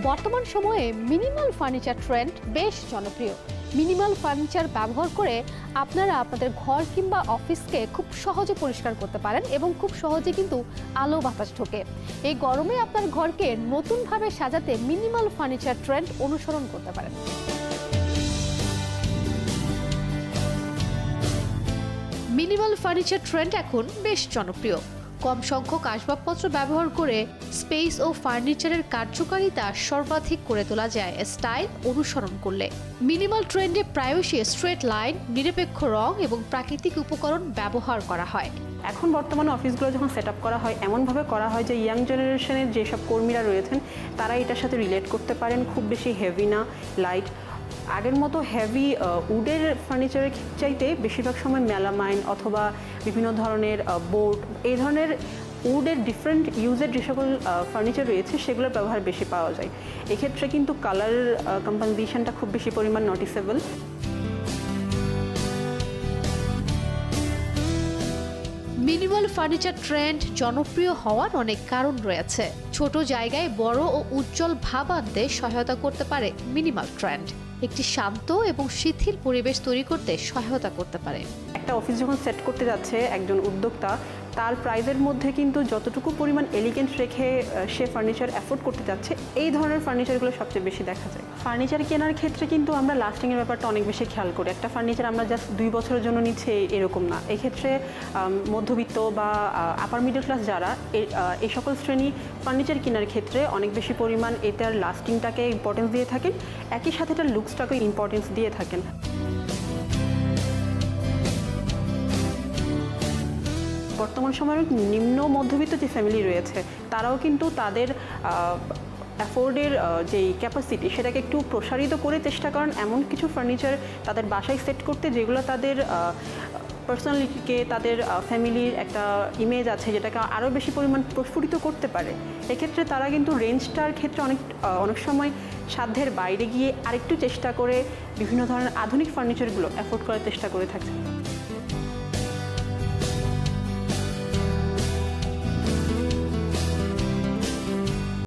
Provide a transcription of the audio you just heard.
বর্তমান সময়ে minimal furniture trend বেশ জনপ্রিয়। মিনিমাল ফার্নিচার ব্যবহার করে আপনারা আপনাদের ঘর কিংবা অফিসকে খুব সহজে পরিষ্কার করতে পারেন এবং খুব সহজে কিন্তু আলো বাতাস ঢোকে। এই গরমে আপনার ঘরকে নতুনভাবে সাজাতে মিনিমাল ফার্নিচার ট্রেন্ড অনুসরণ করতে পারেন। মিনিমাল ফার্নিচার ট্রেন্ড এখন বেশ জনপ্রিয়। কম সংখ্যক আসবাবপত্র ব্যবহার করে স্পেস ও ফার্নিচারের কার্যকারিতা সর্বাধিক করে তোলা যায় স্টাইল অনুসরণ করলে। মিনিমাল ট্রেন্ডে প্রায়শই স্ট্রেট লাইন, নিরপেক্ষ রং এবং প্রাকৃতিক উপকরণ ব্যবহার করা হয়। এখন বর্তমানে অফিসগুলো যখন সেট আপ করা হয় এমনভাবে করা হয় যে ইয়াং জেনারেশনের যেসব কর্মীরা রয়েছেন তারা এটার সাথে রিলেট করতে পারেন। খুব বেশি হেভি না, লাইট। আগের মতো হেভি উডের ফার্নিচারের চাইতে বেশিরভাগ সময় মেলামাইন অথবা বিভিন্ন ধরনের বোর্ড, এই ধরনের উডের ডিফারেন্ট ইউজের যে সকল ফার্নিচার রয়েছে সেগুলোর ব্যবহার বেশি পাওয়া যায়। এক্ষেত্রে কিন্তু কালার কম্পোজিশনটা খুব বেশি পরিমাণ নোটিসেবল। মিনিমাল ফার্নিচার ট্রেন্ড জনপ্রিয় হওয়ার অনেক কারণ রয়েছে। ছোট জায়গায় বড় ও উজ্জ্বল ভাব আনতে সহায়তা করতে পারে মিনিমাল ট্রেন্ড। একটি শান্ত এবং শিথিল পরিবেশ তৈরি করতে সহায়তা করতে পারে। একটা অফিস যখন সেট করতে যাচ্ছে একজন উদ্যোক্তা, তার প্রাইজের মধ্যে কিন্তু যতটুকু পরিমাণ এলিগেন্ট রেখে সে ফার্নিচার অ্যাফোর্ড করতে যাচ্ছে, এই ধরনের ফার্নিচারগুলো সবচেয়ে বেশি দেখা যায়। ফার্নিচার কেনার ক্ষেত্রে কিন্তু আমরা লাস্টিংয়ের ব্যাপারটা অনেক বেশি খেয়াল করি। একটা ফার্নিচার আমরা জাস্ট 2 বছরের জন্য নিচ্ছি এরকম না। এক্ষেত্রে মধ্যবিত্ত বা আপার মিডল ক্লাস যারা এই সকল শ্রেণী ফার্নিচার কেনার ক্ষেত্রে অনেক বেশি পরিমাণ এটার লাস্টিংটাকে ইম্পর্টেন্স দিয়ে থাকেন, একই সাথে এটার লুকসটাকে ইম্পর্টেন্স দিয়ে থাকেন। বর্তমান সময়ের নিম্ন মধ্যবিত্ত যে ফ্যামিলি রয়েছে তারাও কিন্তু তাদের অ্যাফোর্ডের যেই ক্যাপাসিটি সেটাকে একটু প্রসারিত করে চেষ্টা করেন এমন কিছু ফার্নিচার তাদের বাসায় সেট করতে, যেগুলো তাদের পার্সোনালিটিকে, তাদের ফ্যামিলির একটা ইমেজ আছে যেটাকে আরও বেশি পরিমাণ প্রস্ফুটিত করতে পারে। এক্ষেত্রে তারা কিন্তু রেঞ্জটার ক্ষেত্রে অনেক সময় সাধ্যের বাইরে গিয়ে আরেকটু চেষ্টা করে বিভিন্ন ধরনের আধুনিক ফার্নিচারগুলো অ্যাফোর্ড করার চেষ্টা করে থাকে।